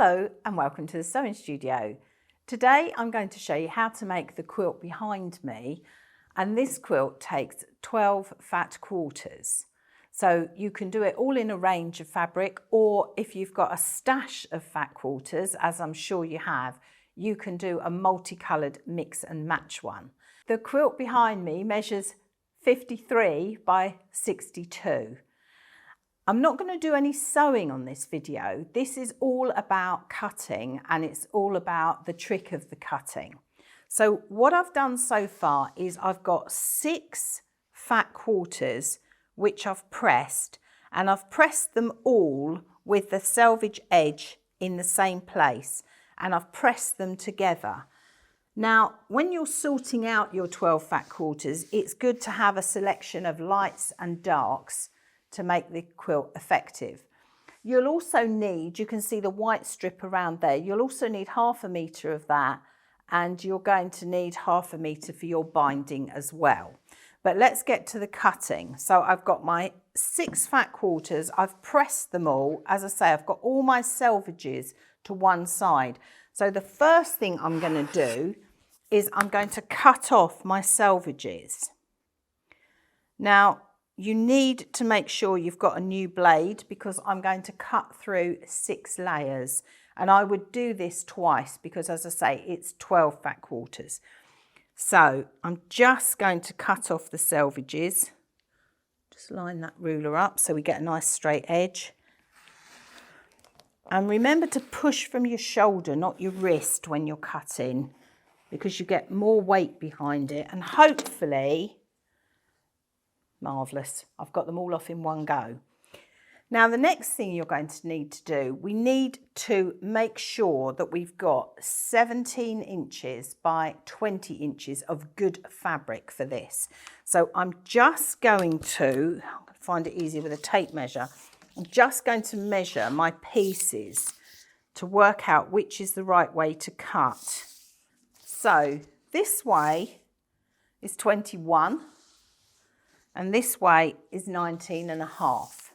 Hello and welcome to the sewing studio. Today I'm going to show you how to make the quilt behind me, and this quilt takes 12 fat quarters. So you can do it all in a range of fabric, or if you've got a stash of fat quarters, as I'm sure you have, you can do a multicoloured mix and match one. The quilt behind me measures 53 by 62. I'm not going to do any sewing on this video. This is all about cutting, and it's all about the trick of the cutting. So what I've done so far is I've got 6 fat quarters which I've pressed, and I've pressed them all with the selvage edge in the same place, and I've pressed them together. Now, when you're sorting out your 12 fat quarters, it's good to have a selection of lights and darks to make the quilt effective. You'll also need, you can see the white strip around there, you'll also need 1/2 metre of that, and you're going to need 1/2 metre for your binding as well. But let's get to the cutting. So I've got my 6 fat quarters, I've pressed them all. As I say, I've got all my selvages to one side. So the first thing I'm going to do is I'm going to cut off my selvages. Now, you need to make sure you've got a new blade, because I'm going to cut through 6 layers, and I would do this twice because, as I say, it's 12 fat quarters. So I'm just going to cut off the selvages. Just line that ruler up so we get a nice straight edge. And remember to push from your shoulder, not your wrist, when you're cutting, because you get more weight behind it, and hopefully, marvellous, I've got them all off in one go. Now the next thing you're going to need to do, we need to make sure that we've got 17 inches by 20 inches of good fabric for this. So I'm just going to, I'm going to find it easier with a tape measure, I'm just going to measure my pieces to work out which is the right way to cut. So this way is 21. And this way is 19.5.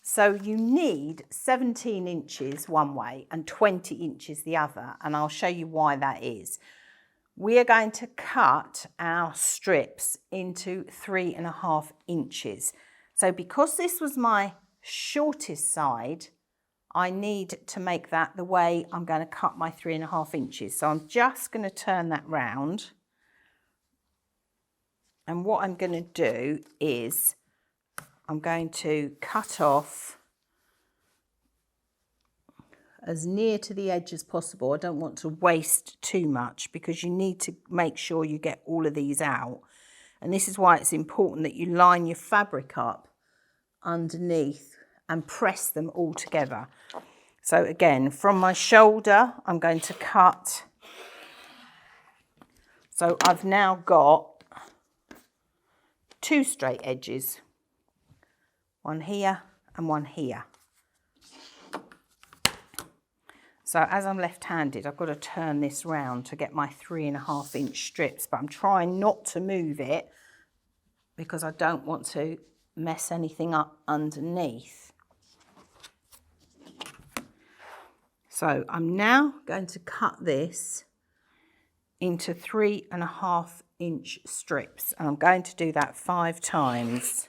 So you need 17 inches one way and 20 inches the other, and I'll show you why that is. We are going to cut our strips into 3.5 inches. So because this was my shortest side, I need to make that the way I'm going to cut my 3.5 inches. So I'm just going to turn that round. And what I'm going to do is I'm going to cut off as near to the edge as possible. I don't want to waste too much, because you need to make sure you get all of these out. And this is why it's important that you line your fabric up underneath and press them all together. So again, from my shoulder, I'm going to cut. So I've now got 2 straight edges, one here and one here. So as I'm left-handed, I've got to turn this round to get my 3.5 inch strips, but I'm trying not to move it because I don't want to mess anything up underneath. So I'm now going to cut this into 3.5 inch strips, and I'm going to do that 5 times.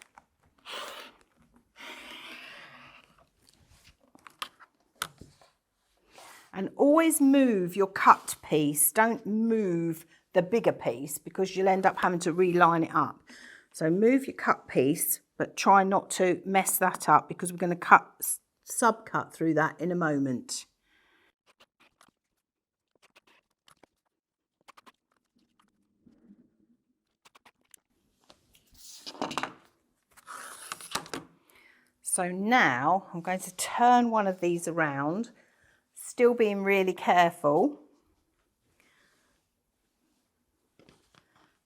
And always move your cut piece, don't move the bigger piece, because you'll end up having to reline it up. So move your cut piece, but try not to mess that up, because we're going to subcut through that in a moment. So now I'm going to turn one of these around, still being really careful.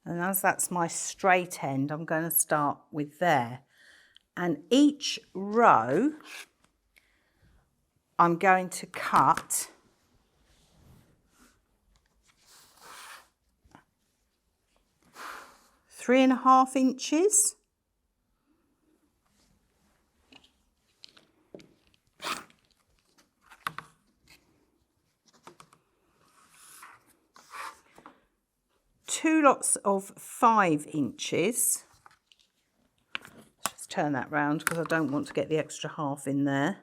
And as that's my straight end, I'm going to start with there. And each row, I'm going to cut 3.5 inches. 2 lots of 5 inches. Let's turn that round because I don't want to get the extra half in there.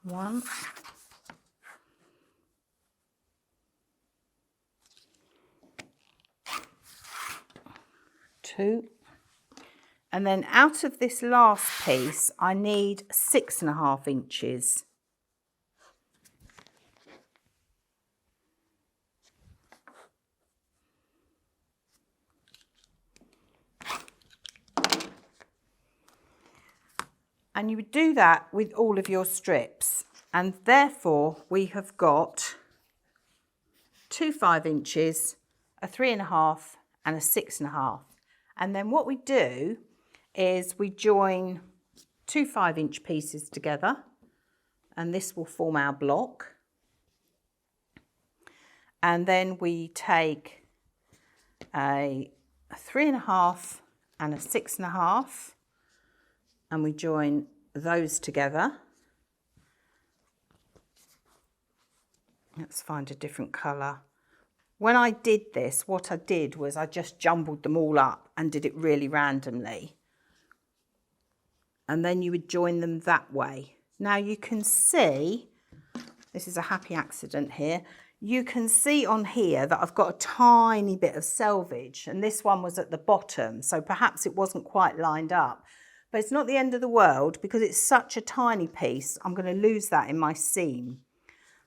One. Two. And then out of this last piece, I need 6.5 inches. And you would do that with all of your strips. And therefore we have got 2 5 inches, a 3.5 and a 6.5. And then what we do is we join 2 5-inch pieces together, and this will form our block. And then we take a 3.5 and a 6.5, and we join those together. Let's find a different colour. When I did this, what I did was I just jumbled them all up and did it really randomly. And then you would join them that way. Now you can see, this is a happy accident here, you can see on here that I've got a tiny bit of selvage, and this one was at the bottom, so perhaps it wasn't quite lined up. But it's not the end of the world because it's such a tiny piece, I'm going to lose that in my seam.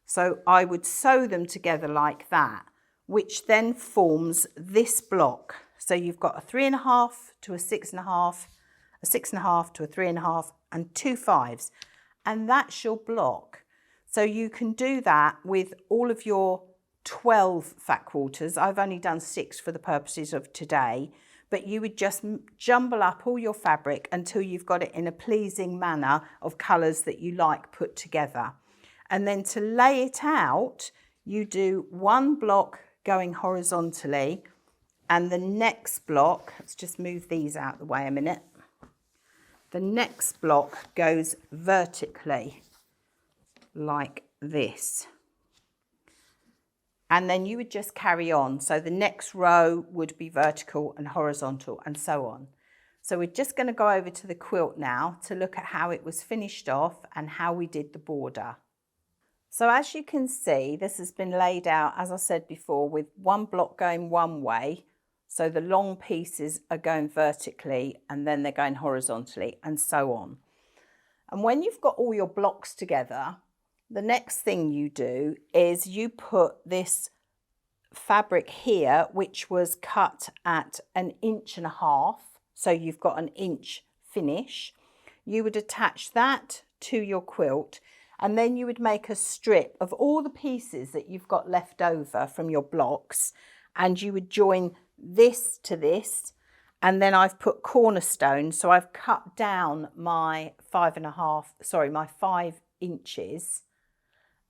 So I would sew them together like that, which then forms this block. So you've got a 3.5 to a 6.5, a 6.5 to a 3.5, and 2 5s. And that's your block. So you can do that with all of your 12 fat quarters. I've only done 6 for the purposes of today, but you would just jumble up all your fabric until you've got it in a pleasing manner of colours that you like put together. And then to lay it out, you do one block going horizontally, and the next block, let's just move these out of the way a minute. The next block goes vertically like this. And then you would just carry on. So the next row would be vertical and horizontal and so on. So we're just going to go over to the quilt now to look at how it was finished off and how we did the border. So as you can see, this has been laid out, as I said before, with one block going one way. So the long pieces are going vertically and then they're going horizontally and so on. And when you've got all your blocks together, the next thing you do is you put this fabric here, which was cut at 1.5 inches. So you've got 1 inch finish. You would attach that to your quilt, and then you would make a strip of all the pieces that you've got left over from your blocks, and you would join this to this. And then I've put cornerstones, so I've cut down my 5 inches.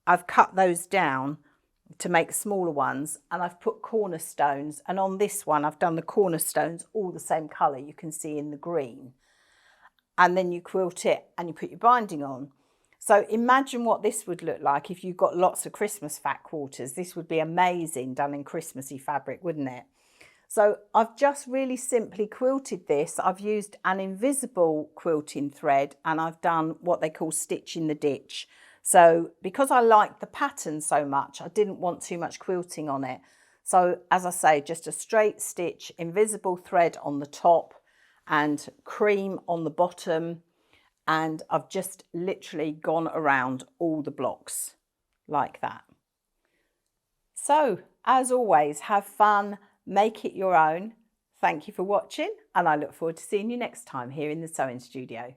I've cut those down to make smaller ones, and I've put cornerstones, and on this one I've done the cornerstones all the same colour you can see in the green. And then you quilt it and you put your binding on. So imagine what this would look like if you've got lots of Christmas fat quarters. This would be amazing done in Christmassy fabric, wouldn't it? So I've just really simply quilted this. I've used an invisible quilting thread, and I've done what they call stitch in the ditch. So because I like the pattern so much, I didn't want too much quilting on it. So as I say, just a straight stitch, invisible thread on the top and cream on the bottom. And I've just literally gone around all the blocks like that. So as always, have fun, make it your own. Thank you for watching, and I look forward to seeing you next time here in the sewing studio.